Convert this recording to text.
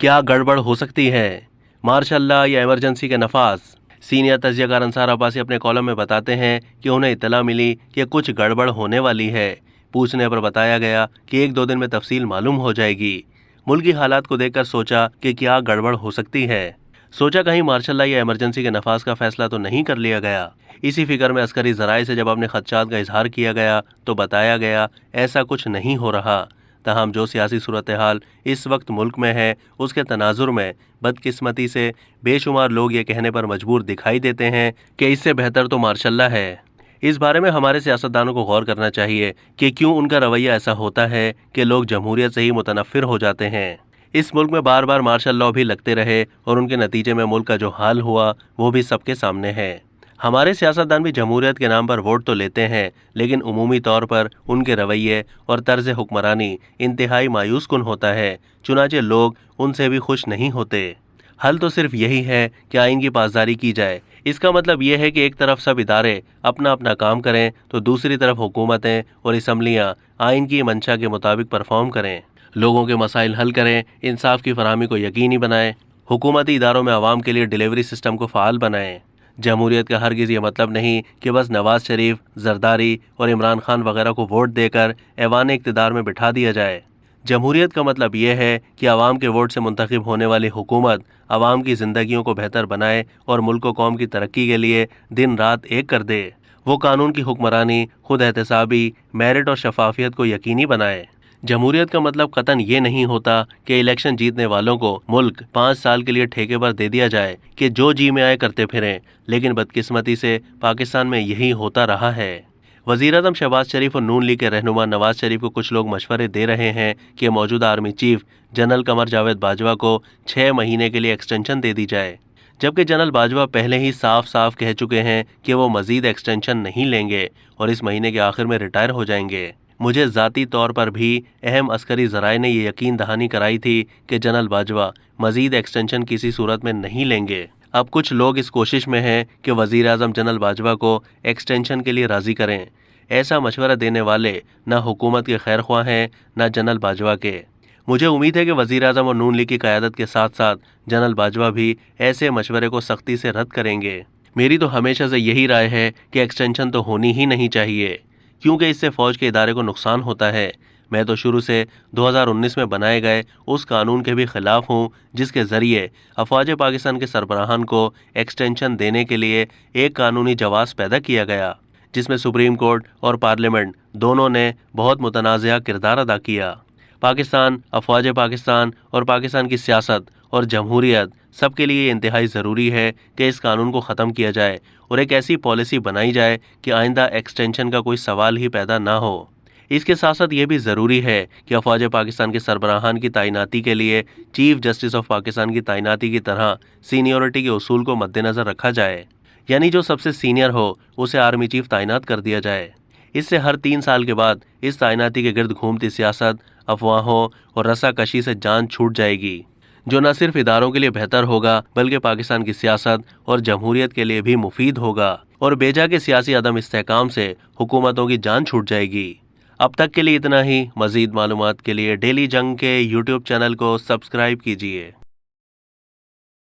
کیا گڑبڑ ہو سکتی ہے؟ مارشل لا یا ایمرجنسی کے نفاذ؟ سینئر تجزیہ کار انصار عباسی اپنے کالم میں بتاتے ہیں کہ انہیں اطلاع ملی کہ کچھ گڑبڑ ہونے والی ہے۔ پوچھنے پر بتایا گیا کہ 1-2 دن میں تفصیل معلوم ہو جائے گی۔ ملکی حالات کو دیکھ کر سوچا کہ کیا گڑبڑ ہو سکتی ہے۔ سوچا کہیں مارشل لا یا ایمرجنسی کے نفاذ کا فیصلہ تو نہیں کر لیا گیا۔ اسی فکر میں عسکری ذرائع سے جب اپنے خدشات کا اظہار کیا گیا تو بتایا گیا ایسا کچھ نہیں ہو رہا۔ تاہم جو سیاسی صورتحال اس وقت ملک میں ہے اس کے تناظر میں بدقسمتی سے بے شمار لوگ یہ کہنے پر مجبور دکھائی دیتے ہیں کہ اس سے بہتر تو مارشل لا ہے۔ اس بارے میں ہمارے سیاستدانوں کو غور کرنا چاہیے کہ کیوں ان کا رویہ ایسا ہوتا ہے کہ لوگ جمہوریت سے ہی متنفر ہو جاتے ہیں۔ اس ملک میں بار بار مارشل لا بھی لگتے رہے اور ان کے نتیجے میں ملک کا جو حال ہوا وہ بھی سب کے سامنے ہے۔ ہمارے سیاستدان بھی جمہوریت کے نام پر ووٹ تو لیتے ہیں لیکن عمومی طور پر ان کے رویے اور طرز حکمرانی انتہائی مایوس کن ہوتا ہے، چنانچہ لوگ ان سے بھی خوش نہیں ہوتے۔ حل تو صرف یہی ہے کہ آئین کی پاسداری کی جائے۔ اس کا مطلب یہ ہے کہ ایک طرف سب ادارے اپنا اپنا کام کریں تو دوسری طرف حکومتیں اور اسمبلیاں آئین کی منشا کے مطابق پرفارم کریں، لوگوں کے مسائل حل کریں، انصاف کی فراہمی کو یقینی بنائیں، حکومتی اداروں میں عوام کے لیے ڈیلیوری سسٹم کو فعال بنائیں۔ جمہوریت کا ہرگز یہ مطلب نہیں کہ بس نواز شریف، زرداری اور عمران خان وغیرہ کو ووٹ دے کر ایوان اقتدار میں بٹھا دیا جائے۔ جمہوریت کا مطلب یہ ہے کہ عوام کے ووٹ سے منتخب ہونے والی حکومت عوام کی زندگیوں کو بہتر بنائے اور ملک و قوم کی ترقی کے لیے دن رات ایک کر دے۔ وہ قانون کی حکمرانی، خود احتسابی، میرٹ اور شفافیت کو یقینی بنائے۔ جمہوریت کا مطلب قطعاً یہ نہیں ہوتا کہ الیکشن جیتنے والوں کو ملک 5 سال کے لیے ٹھیکے پر دے دیا جائے کہ جو جی میں آئے کرتے پھریں، لیکن بدقسمتی سے پاکستان میں یہی ہوتا رہا ہے۔ وزیر اعظم شہباز شریف اور نون لیگ کے رہنما نواز شریف کو کچھ لوگ مشورے دے رہے ہیں کہ موجودہ army chief general Qamar Javed Bajwa کو 6 مہینے کے لیے ایکسٹینشن دے دی جائے، جبکہ جنرل باجوہ پہلے ہی صاف صاف کہہ چکے ہیں کہ وہ مزید ایکسٹینشن نہیں لیں گے اور اس مہینے کے آخر میں ریٹائر ہو جائیں گے۔ مجھے ذاتی طور پر بھی اہم عسکری ذرائع نے یہ یقین دہانی کرائی تھی کہ جنرل باجوہ مزید ایکسٹینشن کسی صورت میں نہیں لیں گے۔ اب کچھ لوگ اس کوشش میں ہیں کہ وزیر اعظم جنرل باجوہ کو ایکسٹینشن کے لیے راضی کریں۔ ایسا مشورہ دینے والے نہ حکومت کے خیر خواہ ہیں نہ جنرل باجوہ کے۔ مجھے امید ہے کہ وزیر اعظم اور نون لیگ کی قیادت کے ساتھ ساتھ جنرل باجوہ بھی ایسے مشورے کو سختی سے رد کریں گے۔ میری تو ہمیشہ سے یہی رائے ہے کہ ایکسٹینشن تو ہونی ہی نہیں چاہیے، کیونکہ اس سے فوج کے ادارے کو نقصان ہوتا ہے۔ میں تو شروع سے 2019 میں بنائے گئے اس قانون کے بھی خلاف ہوں جس کے ذریعے افواج پاکستان کے سربراہان کو ایکسٹینشن دینے کے لیے ایک قانونی جواز پیدا کیا گیا، جس میں سپریم کورٹ اور پارلیمنٹ دونوں نے بہت متنازعہ کردار ادا کیا۔ پاکستان، افواج پاکستان اور پاکستان کی سیاست اور جمہوریت سب کے لیے یہ انتہائی ضروری ہے کہ اس قانون کو ختم کیا جائے اور ایک ایسی پالیسی بنائی جائے کہ آئندہ ایکسٹینشن کا کوئی سوال ہی پیدا نہ ہو۔ اس کے ساتھ ساتھ یہ بھی ضروری ہے کہ افواج پاکستان کے سربراہان کی تعیناتی کے لیے چیف جسٹس آف پاکستان کی تعیناتی کی طرح سینیورٹی کے اصول کو مد نظر رکھا جائے، یعنی جو سب سے سینئر ہو اسے آرمی چیف تعینات کر دیا جائے۔ اس سے ہر 3 سال کے بعد اس تعیناتی کے گرد گھومتی سیاست، افواہوں اور رسا کشی سے جان چھوٹ جائے گی، جو نہ صرف اداروں کے لیے بہتر ہوگا بلکہ پاکستان کی سیاست اور جمہوریت کے لیے بھی مفید ہوگا، اور بیجا کے سیاسی عدم استحکام سے حکومتوں کی جان چھوٹ جائے گی۔ اب تک کے لیے اتنا ہی۔ مزید معلومات کے لیے ڈیلی جنگ کے یوٹیوب چینل کو سبسکرائب کیجیے۔